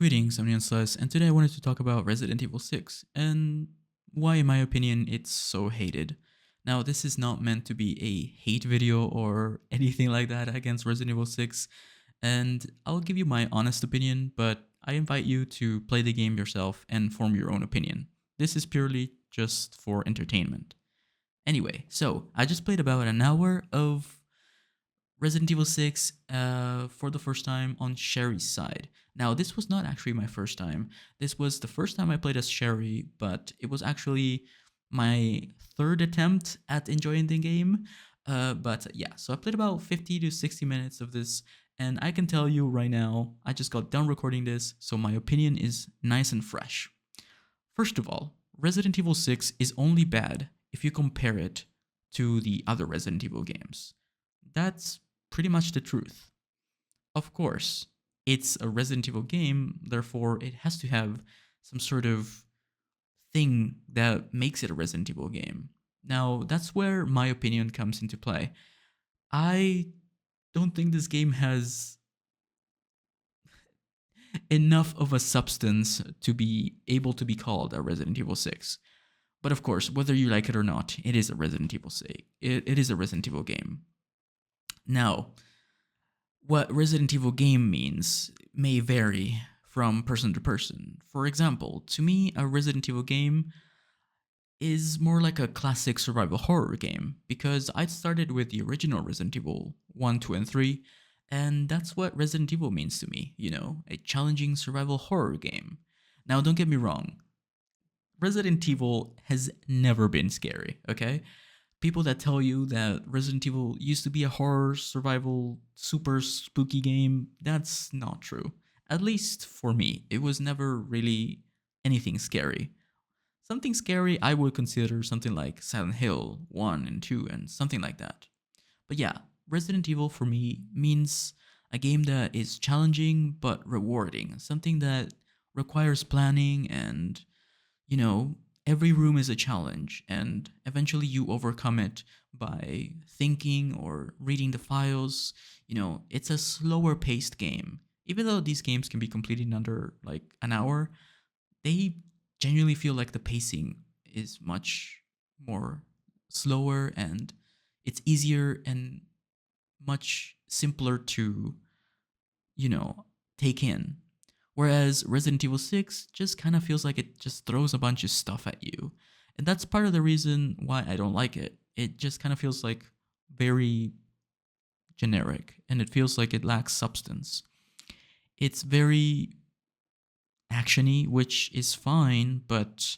Greetings, I'm Slice, and today I wanted to talk about Resident Evil 6 and why, in my opinion, it's so hated. Now, this is not meant to be a hate video or anything like that against Resident Evil 6, and I'll give you my honest opinion, but I invite you to play the game yourself and form your own opinion. This is purely just for entertainment. Anyway, so I just played about an hour of Resident Evil 6 for the first time on Sherry's side. Now, this was not actually my first time. This was the first time I played as Sherry, but it was actually my third attempt at enjoying the game. But yeah, so I played about 50 to 60 minutes of this, and I can tell you right now, I just got done recording this, so my opinion is nice and fresh. First of all, Resident Evil 6 is only bad if you compare it to the other Resident Evil games. That's pretty much the truth. Of course, it's a Resident Evil game, therefore, it has to have some sort of thing that makes it a Resident Evil game. Now, that's where my opinion comes into play. I don't think this game has enough of a substance to be able to be called a Resident Evil 6. But of course, whether you like it or not, it is a Resident Evil 6. It is a Resident Evil game. Now, what Resident Evil game means may vary from person to person. For example, to me, a Resident Evil game is more like a classic survival horror game because I started with the original Resident Evil 1, 2, and 3, and that's what Resident Evil means to me, a challenging survival horror game. Now, don't get me wrong, Resident Evil has never been scary, okay? People that tell you that Resident Evil used to be a horror, survival, super spooky game, that's not true. At least for me, it was never really anything scary. Something scary I would consider something like Silent Hill 1 and 2 and something like that. But yeah, Resident Evil for me means a game that is challenging but rewarding, something that requires planning and every room is a challenge, and eventually you overcome it by thinking or reading the files. It's a slower paced game. Even though these games can be completed in under like an hour, they genuinely feel like the pacing is much more slower and it's easier and much simpler to, take in. Whereas Resident Evil 6 just kind of feels like it just throws a bunch of stuff at you. And that's part of the reason why I don't like it. It just kind of feels like very generic and it feels like it lacks substance. It's very actiony, which is fine, but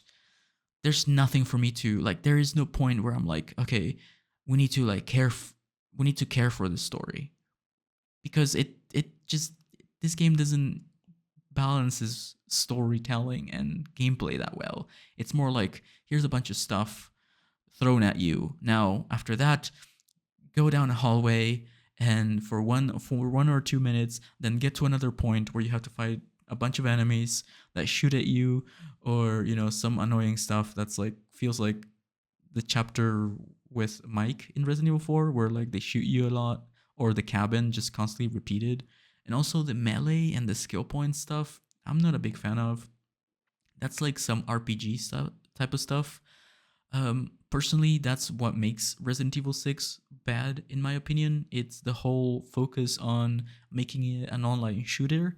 there's nothing for me to like. There is no point where I'm like, okay, we need to like we need to care for the story because it just this game doesn't balances storytelling and gameplay that well. It's more like here's a bunch of stuff thrown at you. Now, after that, go down a hallway and for 1 or 2 minutes, then get to another point where you have to fight a bunch of enemies that shoot at you, or some annoying stuff that's like feels like the chapter with Mike in Resident Evil 4, where like they shoot you a lot, or the cabin just constantly repeated. And also the melee and the skill point stuff, I'm not a big fan of. That's like some RPG stuff, type of stuff. Personally, that's what makes Resident Evil 6 bad, in my opinion. It's the whole focus on making it an online shooter,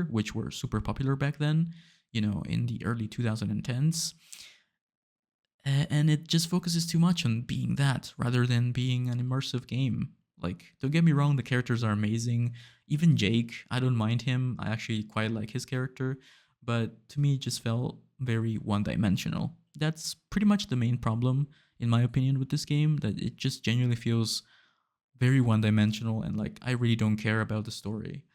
which were super popular back then, in the early 2010s. And it just focuses too much on being that rather than being an immersive game. Like, don't get me wrong, the characters are amazing. Even Jake, I don't mind him. I actually quite like his character. But to me, it just felt very one dimensional. That's pretty much the main problem, in my opinion, with this game, that it just genuinely feels very one dimensional and like I really don't care about the story.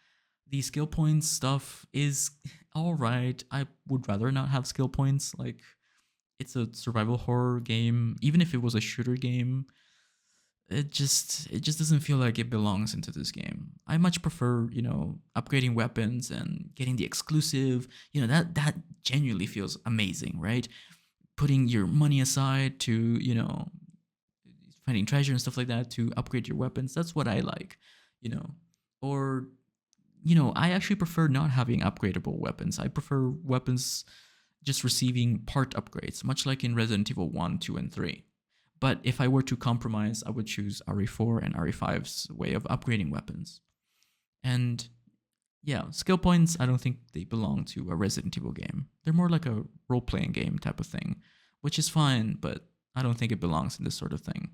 The skill points stuff is alright. I would rather not have skill points. Like, it's a survival horror game. Even if it was a shooter game, it just doesn't feel like it belongs into this game. I much prefer, upgrading weapons and getting the exclusive, that genuinely feels amazing, right? Putting your money aside to, finding treasure and stuff like that to upgrade your weapons. That's what I like, you know. Or I actually prefer not having upgradable weapons. I prefer weapons just receiving part upgrades, much like in Resident Evil 1, 2, and 3. But if I were to compromise, I would choose RE4 and RE5's way of upgrading weapons. And yeah, skill points, I don't think they belong to a Resident Evil game. They're more like a role playing game type of thing, which is fine, but I don't think it belongs in this sort of thing.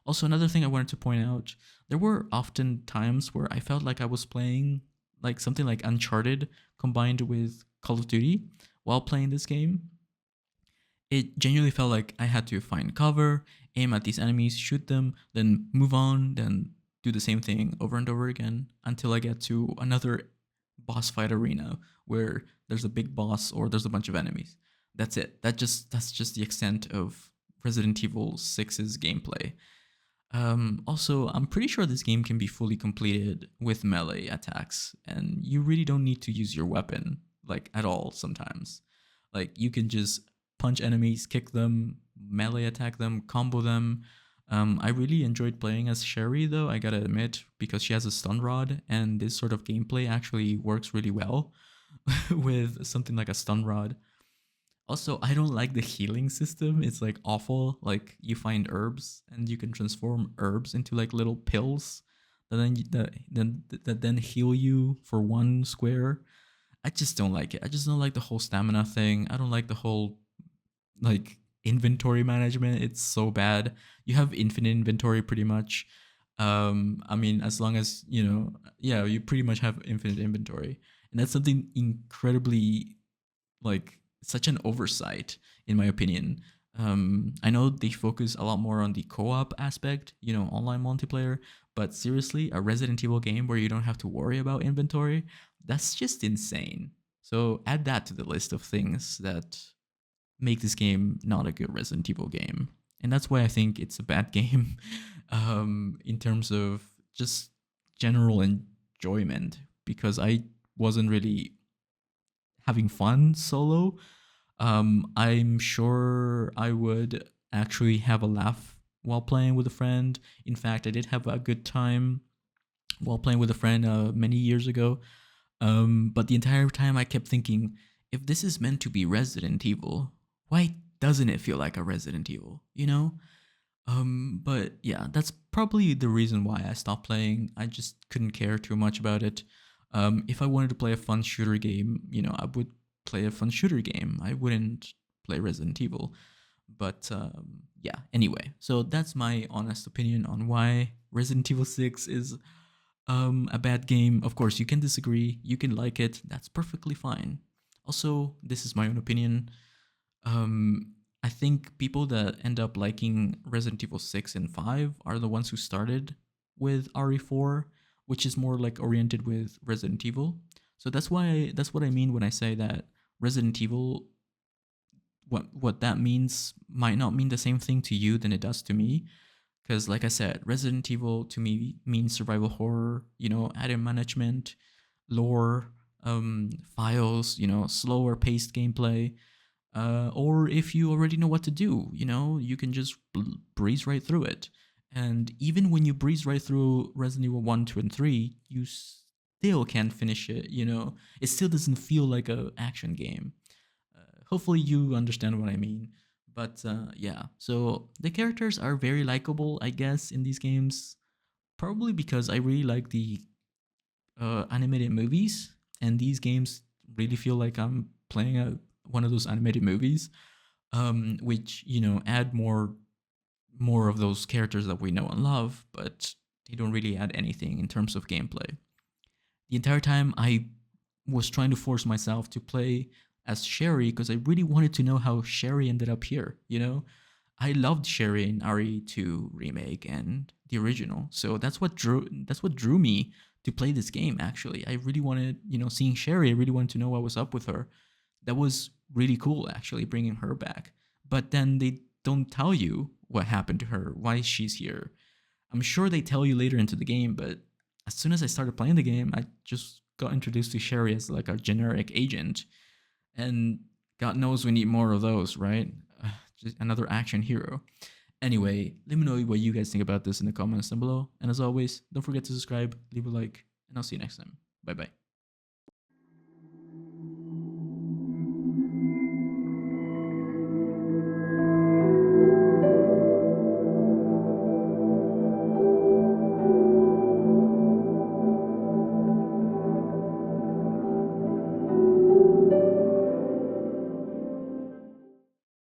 Also, another thing I wanted to point out, there were often times where I felt like I was playing like something like Uncharted combined with Call of Duty while playing this game. It genuinely felt like I had to find cover, aim at these enemies, shoot them, then move on, then do the same thing over and over again until I get to another boss fight arena where there's a big boss or there's a bunch of enemies. That's it. That's just the extent of Resident Evil 6's gameplay. Also, I'm pretty sure this game can be fully completed with melee attacks, and you really don't need to use your weapon like at all sometimes. Like you can just punch enemies, kick them, melee attack them, combo them. I really enjoyed playing as Sherry though, I gotta admit, because she has a stun rod, and this sort of gameplay actually works really well with something like a stun rod. Also, I don't like the healing system. It's like awful. Like you find herbs and you can transform herbs into like little pills that then heal you for one square. I just don't like it. I just don't like the whole stamina thing. I don't like the whole like inventory management. It's so bad. You have infinite inventory pretty much. I mean, as long as yeah, you pretty much have infinite inventory, and that's something incredibly like such an oversight in my opinion. I know they focus a lot more on the co-op aspect, online multiplayer, but seriously, a Resident Evil game where you don't have to worry about inventory, that's just insane. So add that to the list of things that make this game not a good Resident Evil game. And that's why I think it's a bad game in terms of just general enjoyment, because I wasn't really having fun solo. I'm sure I would actually have a laugh while playing with a friend. In fact, I did have a good time while playing with a friend many years ago. But the entire time I kept thinking, if this is meant to be Resident Evil, why doesn't it feel like a Resident Evil? But yeah, that's probably the reason why I stopped playing. I just couldn't care too much about it. If I wanted to play a fun shooter game, I would play a fun shooter game. I wouldn't play Resident Evil. But yeah, anyway, so that's my honest opinion on why Resident Evil 6 is a bad game. Of course, you can disagree, you can like it, that's perfectly fine. Also, this is my own opinion. I think people that end up liking Resident Evil 6 and 5 are the ones who started with RE4, which is more like oriented with Resident Evil. So that's what I mean when I say that Resident Evil, what that means might not mean the same thing to you than it does to me. Because like I said, Resident Evil to me means survival horror, item management, lore, files, slower paced gameplay. Or if you already know what to do, you can just breeze right through it. And even when you breeze right through Resident Evil 1, 2, and 3, you still can't finish it, It still doesn't feel like a action game. Hopefully you understand what I mean. But yeah, so the characters are very likable, I guess, in these games. Probably because I really like the animated movies, and these games really feel like I'm playing one of those animated movies, which add more of those characters that we know and love, but they don't really add anything in terms of gameplay. The entire time I was trying to force myself to play as Sherry because I really wanted to know how Sherry ended up here, I loved Sherry in RE2 remake and the original. So that's what drew me to play this game actually. I really wanted, seeing Sherry, I really wanted to know what was up with her. That was really cool actually bringing her back. But then they don't tell you what happened to her, why she's here. I'm sure they tell you later into the game, but as soon as I started playing the game, I just got introduced to Sherry as like a generic agent. And God knows we need more of those, right? Just another action hero. Anyway, let me know what you guys think about this in the comments down below. And as always, don't forget to subscribe, leave a like, and I'll see you next time. Bye bye.